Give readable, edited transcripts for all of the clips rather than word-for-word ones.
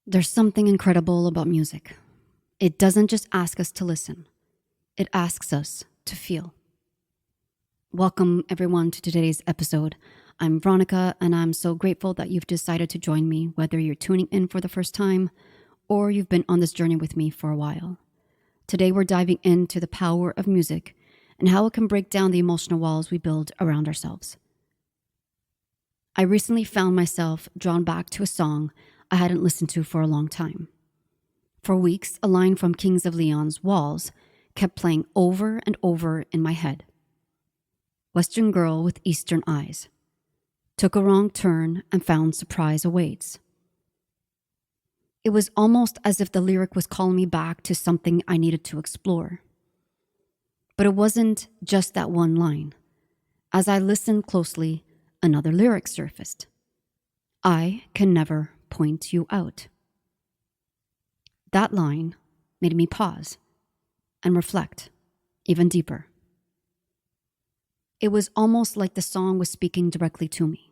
There's something incredible about music. It doesn't just ask us to listen, it asks us to feel. Welcome, everyone, to today's episode. I'm Veronica, and I'm so grateful that you've decided to join me, whether you're tuning in for the first time or you've been on this journey with me for a while. Today, we're diving into the power of music and how it can break down the emotional walls we build around ourselves. I recently found myself drawn back to a song I hadn't listened to for a long time. For weeks, a line from Kings of Leon's Walls kept playing over and over in my head. Western girl with Eastern eyes. Took a wrong turn and found surprise awaits. It was almost as if the lyric was calling me back to something I needed to explore. But it wasn't just that one line. As I listened closely, another lyric surfaced. I can never point you out. That line made me pause and reflect even deeper. It was almost like the song was speaking directly to me,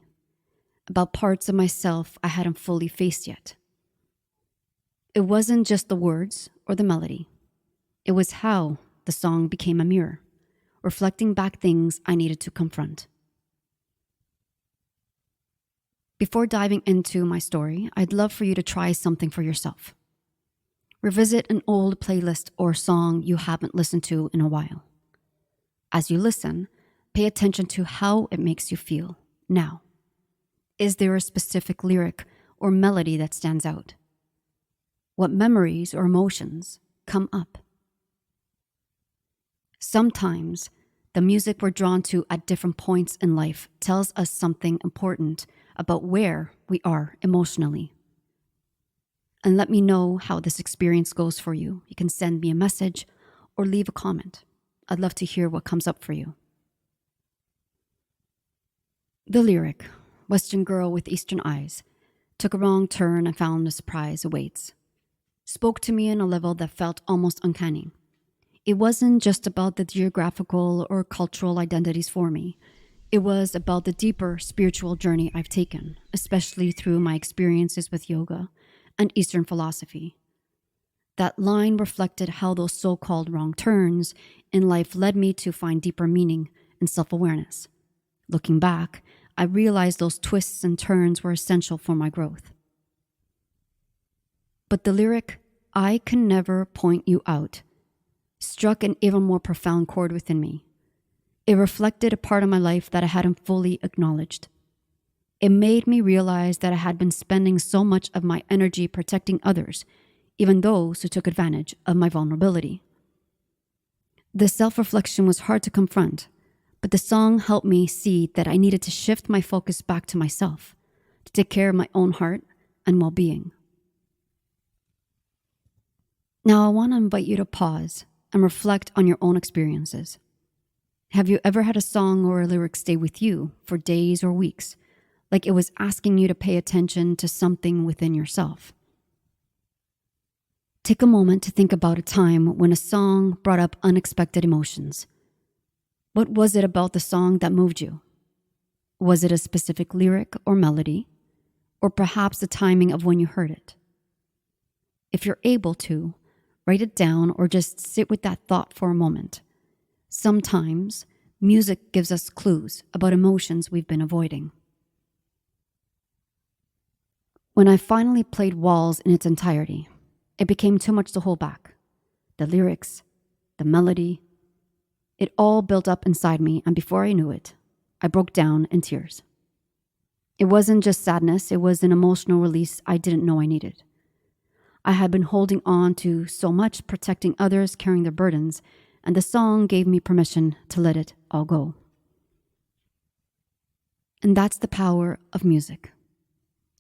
about parts of myself I hadn't fully faced yet. It wasn't just the words or the melody. It was how the song became a mirror, reflecting back things I needed to confront. Before diving into my story, I'd love for you to try something for yourself. Revisit an old playlist or song you haven't listened to in a while. As you listen, pay attention to how it makes you feel now. Is there a specific lyric or melody that stands out? What memories or emotions come up? Sometimes, the music we're drawn to at different points in life tells us something important about where we are emotionally. And let me know how this experience goes for you. You can send me a message or leave a comment. I'd love to hear what comes up for you. The lyric, Western girl with Eastern eyes, took a wrong turn and found a surprise awaits, spoke to me on a level that felt almost uncanny. It wasn't just about the geographical or cultural identities for me. It was about the deeper spiritual journey I've taken, especially through my experiences with yoga and Eastern philosophy. That line reflected how those so-called wrong turns in life led me to find deeper meaning and self-awareness. Looking back, I realized those twists and turns were essential for my growth. But the lyric, I can never point you out, struck an even more profound chord within me. It reflected a part of my life that I hadn't fully acknowledged. It made me realize that I had been spending so much of my energy protecting others, even those who took advantage of my vulnerability. This self-reflection was hard to confront, but the song helped me see that I needed to shift my focus back to myself, to take care of my own heart and well-being. Now I want to invite you to pause and reflect on your own experiences. Have you ever had a song or a lyric stay with you for days or weeks, like it was asking you to pay attention to something within yourself? Take a moment to think about a time when a song brought up unexpected emotions. What was it about the song that moved you? Was it a specific lyric or melody, or perhaps the timing of when you heard it? If you're able to, write it down or just sit with that thought for a moment. Sometimes, music gives us clues about emotions we've been avoiding. When I finally played Walls in its entirety, it became too much to hold back. The lyrics, the melody, it all built up inside me, and before I knew it, I broke down in tears. It wasn't just sadness, it was an emotional release I didn't know I needed. I had been holding on to so much, protecting others, carrying their burdens, and the song gave me permission to let it all go. And that's the power of music.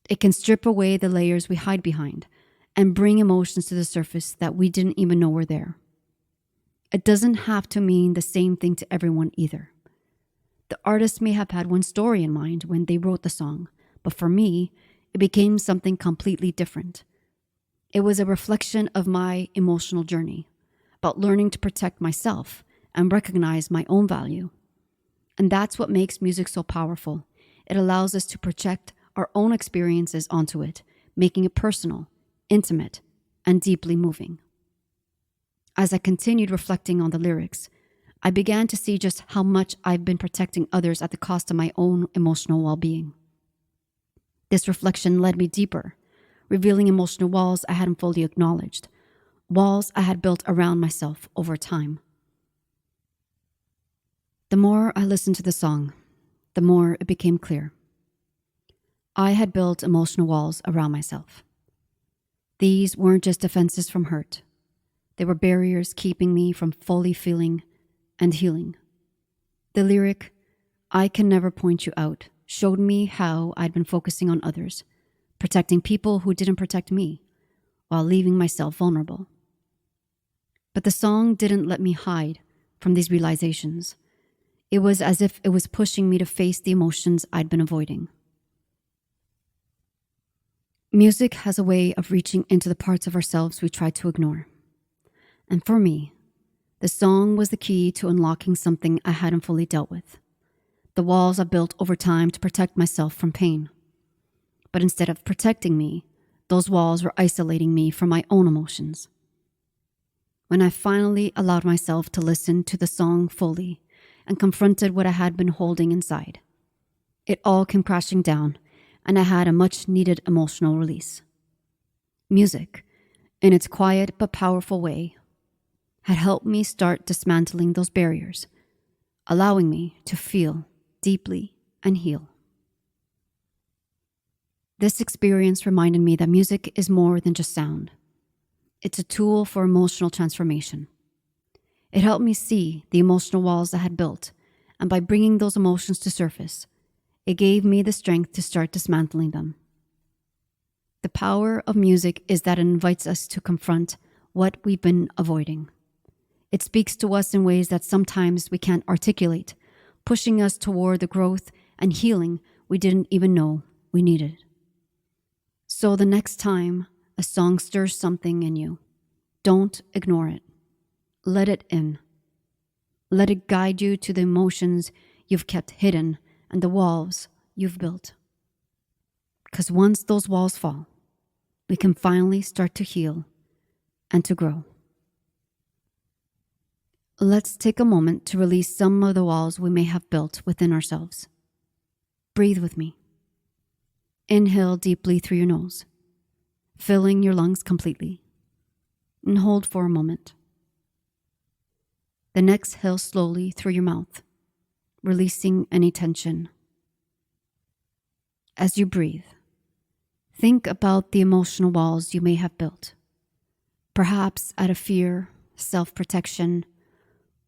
It can strip away the layers we hide behind and bring emotions to the surface that we didn't even know were there. It doesn't have to mean the same thing to everyone either. The artist may have had one story in mind when they wrote the song, but for me, it became something completely different. It was a reflection of my emotional journey, about learning to protect myself and recognize my own value. And that's what makes music so powerful. It allows us to project our own experiences onto it, making it personal, intimate, and deeply moving. As I continued reflecting on the lyrics, I began to see just how much I've been protecting others at the cost of my own emotional well-being. This reflection led me deeper, revealing emotional walls I hadn't fully acknowledged, walls I had built around myself over time. The more I listened to the song, the more it became clear. I had built emotional walls around myself. These weren't just defenses from hurt. They were barriers keeping me from fully feeling and healing. The lyric, "I can never point you out," showed me how I'd been focusing on others, protecting people who didn't protect me, while leaving myself vulnerable. But the song didn't let me hide from these realizations. It was as if it was pushing me to face the emotions I'd been avoiding. Music has a way of reaching into the parts of ourselves we try to ignore. And for me, the song was the key to unlocking something I hadn't fully dealt with. The walls I built over time to protect myself from pain. But instead of protecting me, those walls were isolating me from my own emotions. When I finally allowed myself to listen to the song fully and confronted what I had been holding inside, it all came crashing down, and I had a much-needed emotional release. Music, in its quiet but powerful way, had helped me start dismantling those barriers, allowing me to feel deeply and heal. This experience reminded me that music is more than just sound. It's a tool for emotional transformation. It helped me see the emotional walls I had built, and by bringing those emotions to surface, it gave me the strength to start dismantling them. The power of music is that it invites us to confront what we've been avoiding. It speaks to us in ways that sometimes we can't articulate, pushing us toward the growth and healing we didn't even know we needed. So the next time a song stirs something in you, don't ignore it. Let it in. Let it guide you to the emotions you've kept hidden and the walls you've built. Because once those walls fall, we can finally start to heal and to grow. Let's take a moment to release some of the walls we may have built within ourselves. Breathe with me. Inhale deeply through your nose, filling your lungs completely, and hold for a moment. Then exhale slowly through your mouth, releasing any tension. As you breathe, think about the emotional walls you may have built, perhaps out of fear, self-protection,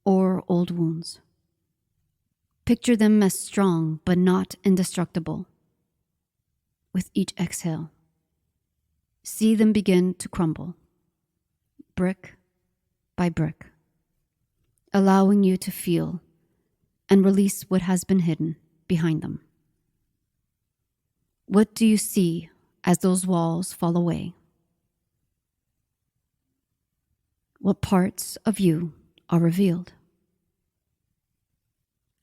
or old wounds. Picture them as strong but not indestructible. With each exhale, see them begin to crumble, brick by brick, allowing you to feel and release what has been hidden behind them. What do you see as those walls fall away? What parts of you are revealed?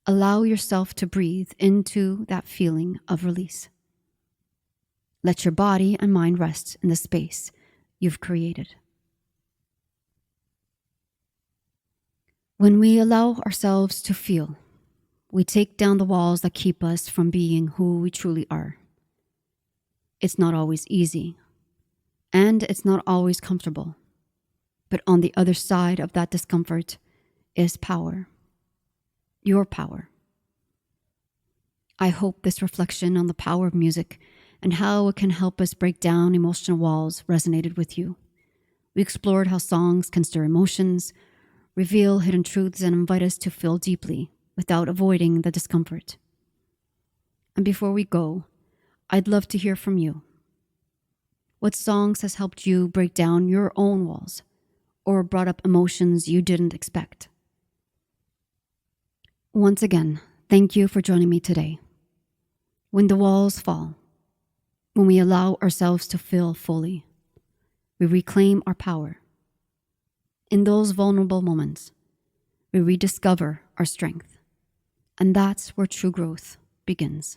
Allow yourself to breathe into that feeling of release. Let your body and mind rest in the space you've created. When we allow ourselves to feel, we take down the walls that keep us from being who we truly are. It's not always easy, and it's not always comfortable. But on the other side of that discomfort is power. Your power. I hope this reflection on the power of music and how it can help us break down emotional walls resonated with you. We explored how songs can stir emotions, reveal hidden truths, and invite us to feel deeply without avoiding the discomfort. And before we go, I'd love to hear from you. What songs has helped you break down your own walls or brought up emotions you didn't expect? Once again, thank you for joining me today. When the walls fall, when we allow ourselves to feel fully, we reclaim our power. In those vulnerable moments, we rediscover our strength. And that's where true growth begins.